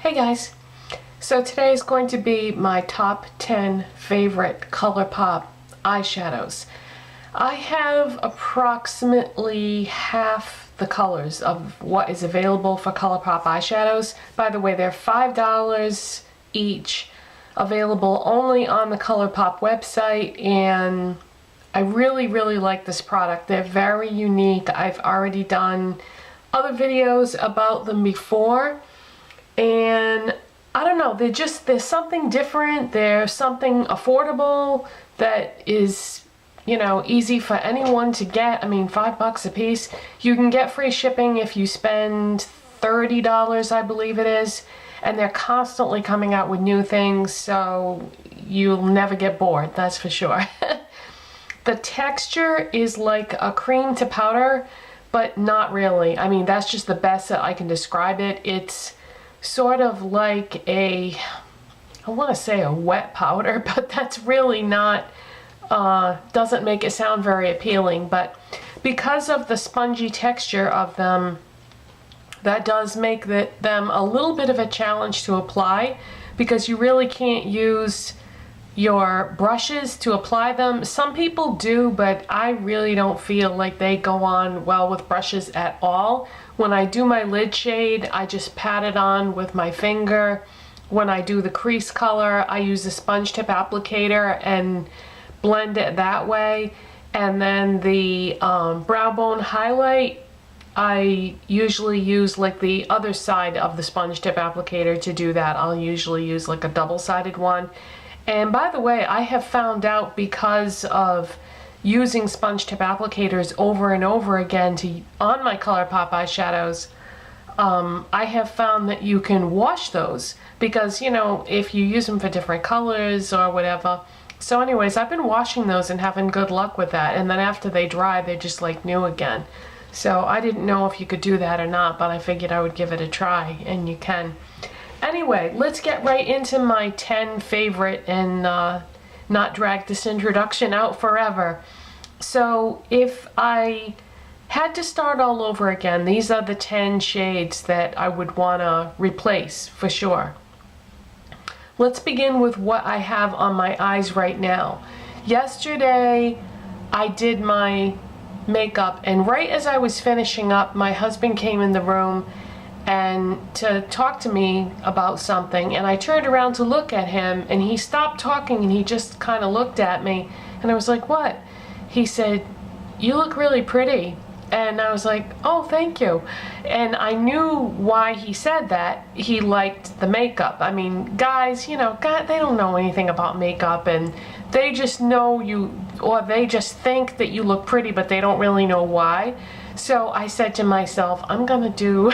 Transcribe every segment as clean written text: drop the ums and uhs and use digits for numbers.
Hey guys, so today is going to be my top 10 favorite Colourpop eyeshadows. I have approximately half the colors of what is available for Colourpop eyeshadows. By the way, they're $5 each, available only on the Colourpop website, and I really like this product. They're very unique. I've already done other videos about them before, and I don't know, there's something different. There's something affordable that is, you know, easy for anyone to get. I mean, $5 a piece. You can get free shipping if you spend $30, I believe it is, and they're constantly coming out with new things, so you'll never get bored, that's for sure. The texture is like a cream to powder, but not really. I mean, that's just the best that I can describe it. It's sort of like I want to say a wet powder, but that's really not, doesn't make it sound very appealing. But because of the spongy texture of them, that does make them a little bit of a challenge to apply, because you really can't use your brushes to apply them. Some people do, but I really don't feel like they go on well with brushes at all. When I do my lid shade, I just pat it on with my finger. When I do the crease color, I use a sponge tip applicator and blend it that way. And then the brow bone highlight, I usually use like the other side of the sponge tip applicator to do that. I'll usually use like a double-sided one. And by the way, I have found out, because of using sponge tip applicators over and over again on my Colourpop eyeshadows, I have found that you can wash those, because, you know, if you use them for different colors or whatever. So anyways, I've been washing those and having good luck with that, and then after they dry, they're just like new again. So I didn't know if you could do that or not, but I figured I would give it a try, and you can. Anyway, let's get right into my 10 favorite and not drag this introduction out forever. So if I had to start all over again, these are the 10 shades that I would want to replace for sure. Let's begin with what I have on my eyes right now. Yesterday I did my makeup, and right as I was finishing up, my husband came in the room and to talk to me about something, and I turned around to look at him, and he stopped talking and he just kind of looked at me, and I was like, what? He said, "You look really pretty." And I was like, "Oh, thank you." And I knew why he said that. He liked the makeup. I mean, guys, you know, they don't know anything about makeup, and they just know you, or they just think that you look pretty, but they don't really know why. So I said to myself, I'm gonna do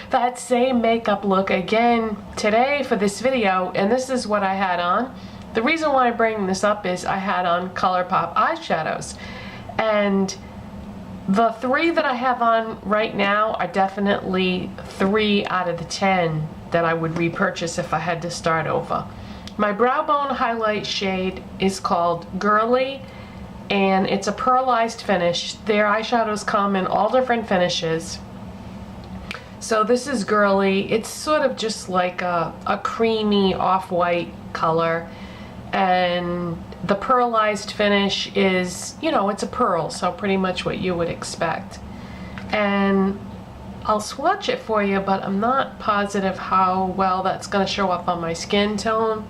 that same makeup look again today for this video, and this is what I had on. The reason why I'm bringing this up is I had on Colourpop eyeshadows, and the 3 that I have on right now are definitely 3 out of the 10 that I would repurchase if I had to start over. My brow bone highlight shade is called Girly, and it's a pearlized finish. Their eyeshadows come in all different finishes. So this is Girly. It's sort of just like a creamy off-white color, and the pearlized finish is, you know, it's a pearl, so pretty much what you would expect. And I'll swatch it for you, but I'm not positive how well that's going to show up on my skin tone.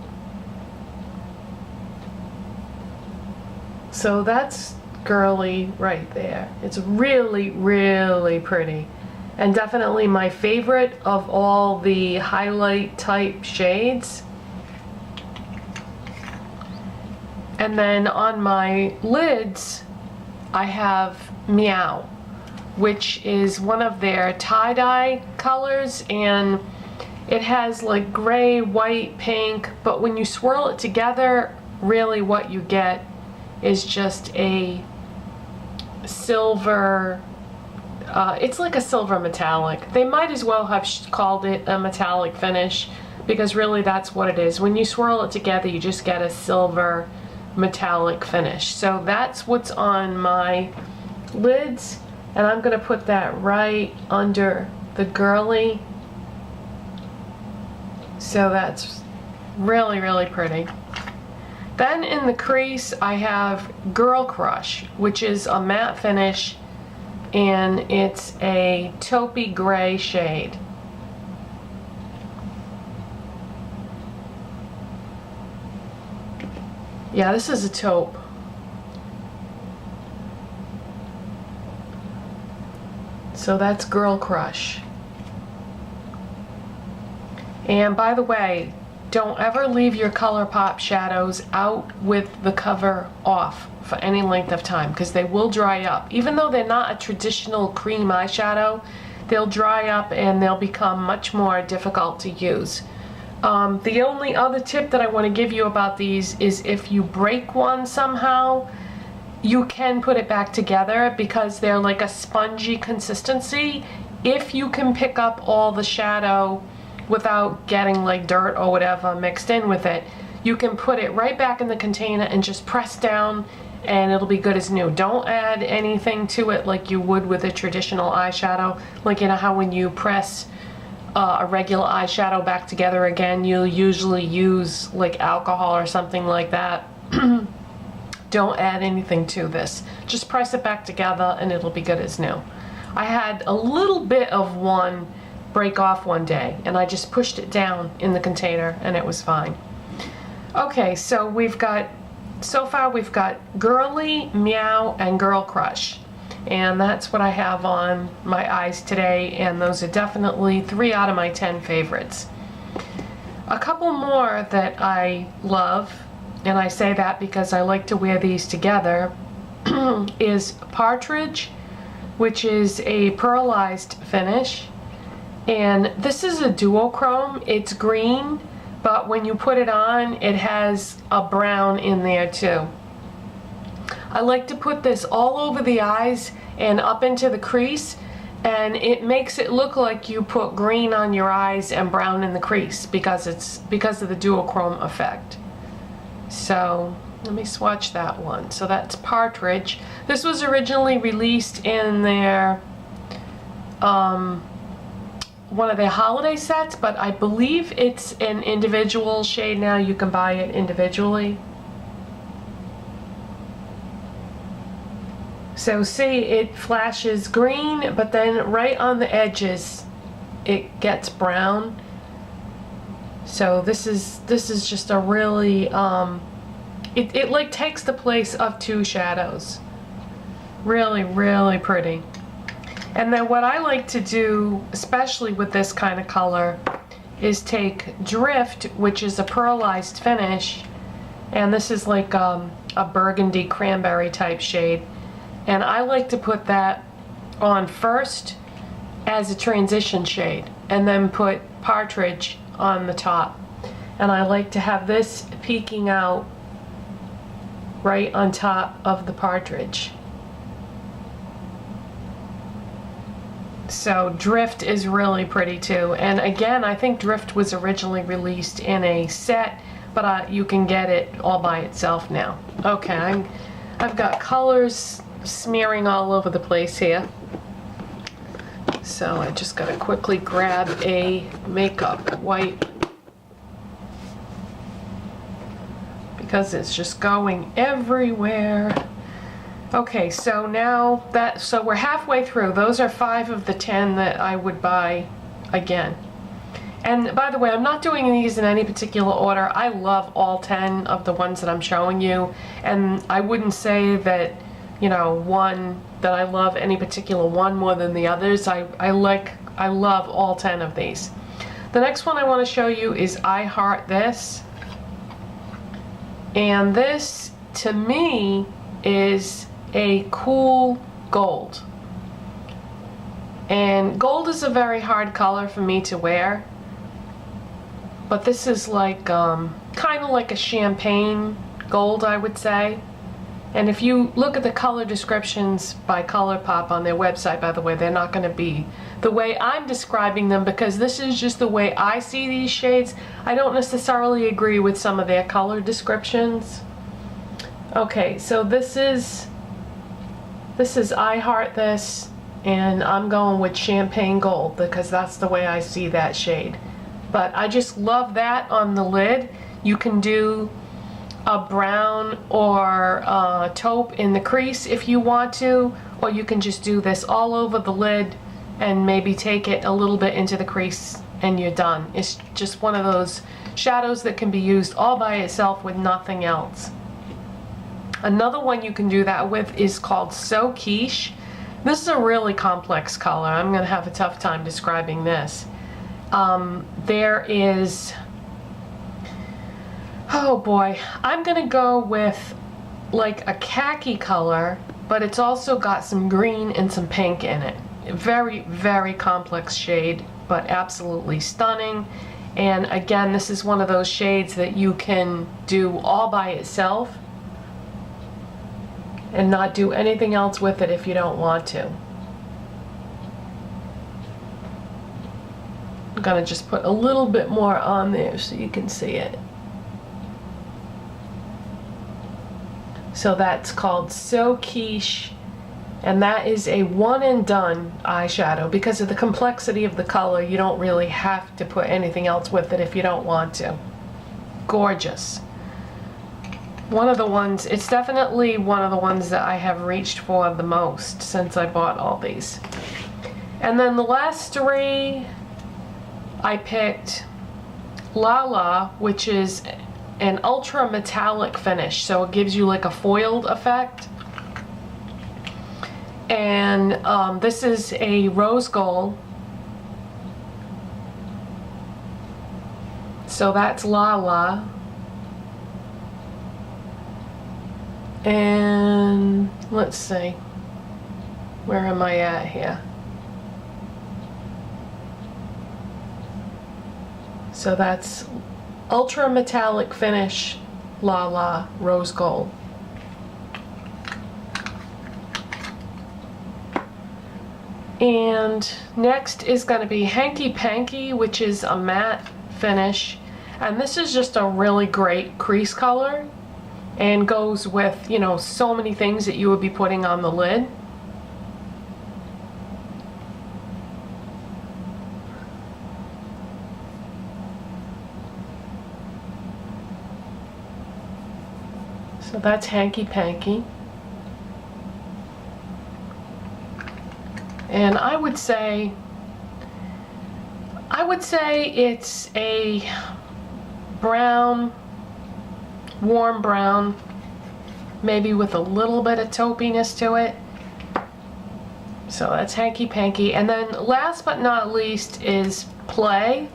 So that's Girly right there. It's really pretty, and definitely my favorite of all the highlight type shades. And then on my lids, I have Meow, which is one of their tie-dye colors, and it has like gray, white, pink, but when you swirl it together, really what you get is just a silver, it's like a silver metallic. They might as well have called it a metallic finish, because really that's what it is. When you swirl it together, you just get a silver metallic finish. So that's what's on my lids, and I'm going to put that right under the Girly So that's really, really pretty. Then in the crease, I have Girl Crush, which is a matte finish, and it's a taupey gray shade. Yeah, this is a taupe. So that's Girl Crush. And by the way, don't ever leave your Colourpop shadows out with the cover off for any length of time, because they will dry up. Even though they're not a traditional cream eyeshadow, they'll dry up and they'll become much more difficult to use. The only other tip that I want to give you about these is if you break one somehow, you can put it back together because they're like a spongy consistency. If you can pick up all the shadow without getting like dirt or whatever mixed in with it, you can put it right back in the container and just press down and it'll be good as new. Don't add anything to it like you would with a traditional eyeshadow. Like, you know how when you press a regular eyeshadow back together again, you'll usually use like alcohol or something like that. Don't add anything to this. Just press it back together and it'll be good as new. I had a little bit of one break off one day and I just pushed it down in the container and it was fine. Okay, so so far we've got Girly, Meow, and Girl Crush. And that's what I have on my eyes today, and those are definitely 3 out of my 10 favorites. A couple more that I love, and I say that because I like to wear these together, is Partridge, which is a pearlized finish. And this is a duochrome. It's green, but when you put it on, it has a brown in there too. I like to put this all over the eyes and up into the crease, and it makes it look like you put green on your eyes and brown in the crease because of the duochrome effect. So let me swatch that one. So that's Partridge. This was originally released in their one of their holiday sets, but I believe it's an individual shade now. You can buy it individually. So see, it flashes green, but then right on the edges it gets brown. So this is just a really it like takes the place of 2 shadows. Really, really pretty. And then what I like to do, especially with this kind of color, is take Drift, which is a pearlized finish, and this is like a burgundy cranberry type shade, and I like to put that on first as a transition shade and then put Partridge on the top. And I like to have this peeking out right on top of the Partridge. So Drift is really pretty too. And again, I think Drift was originally released in a set, but you can get it all by itself now. Okay, I've got colors smearing all over the place here. So I just gotta quickly grab a makeup wipe because it's just going everywhere. Okay, so now so we're halfway through. Those are 5 of the 10 that I would buy again. And by the way, I'm not doing these in any particular order. I love all 10 of the ones that I'm showing you, and I wouldn't say that, you know, one that I love any particular one more than the others. I love all 10 of these. The next one I want to show you is I Heart This. And this, to me, is a cool gold. And gold is a very hard color for me to wear, but this is like kind of like a champagne gold, I would say. And if you look at the color descriptions by Colourpop on their website, by the way, they're not going to be the way I'm describing them, because this is just the way I see these shades. I don't necessarily agree with some of their color descriptions. Okay, so this is I Heart This, and I'm going with Champagne Gold because that's the way I see that shade. But I just love that on the lid. You can do a brown or taupe in the crease if you want to, or you can just do this all over the lid and maybe take it a little bit into the crease and you're done. It's just one of those shadows that can be used all by itself with nothing else. Another one you can do that with is called So Quiche. This is a really complex color. I'm gonna have a tough time describing this. There is, oh boy, I'm gonna go with like a khaki color, but it's also got some green and some pink in it. Very, very complex shade, but absolutely stunning. And again, this is one of those shades that you can do all by itself and not do anything else with it if you don't want to. I'm gonna just put a little bit more on there so you can see it. So that's called So Quiche, and that is a one and done eyeshadow. Because of the complexity of the color, you don't really have to put anything else with it if you don't want to. Gorgeous. One of the ones, it's definitely one of the ones that I have reached for the most since I bought all these. And then the last three, I picked LaLa, which is an ultra metallic finish, so it gives you like a foiled effect. And this is a rose gold, so that's LaLa. And let's see, where am I at here? So that's ultra metallic finish LaLa rose gold. And next is going to be Hanky Panky, which is a matte finish, and this is just a really great crease color and goes with, you know, so many things that you would be putting on the lid. So that's Hanky Panky. And I would say it's a brown, warm brown, maybe with a little bit of taupiness to it. So that's Hanky Panky. And then last but not least is Play.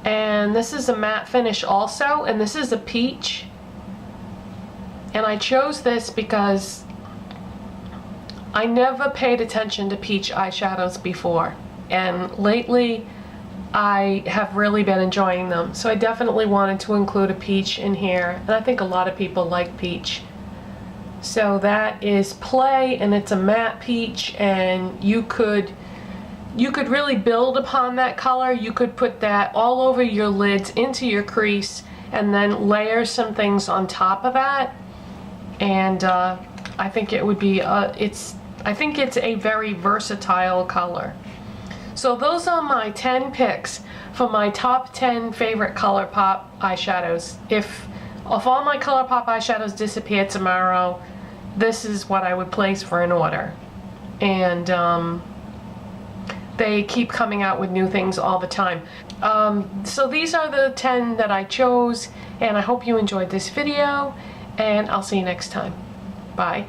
And this is a matte finish also, and this is a peach. And I chose this because I never paid attention to peach eyeshadows before, and lately I have really been enjoying them. So I definitely wanted to include a peach in here, and I think a lot of people like peach. So that is Play, and it's a matte peach, and you could really build upon that color. You could put that all over your lids, into your crease, and then layer some things on top of that. And I think it would be I think it's a very versatile color. So those are my 10 picks for my top 10 favorite Colourpop eyeshadows. If all my Colourpop eyeshadows disappear tomorrow, this is what I would place for an order. And they keep coming out with new things all the time. So these are the 10 that I chose, and I hope you enjoyed this video, and I'll see you next time. Bye.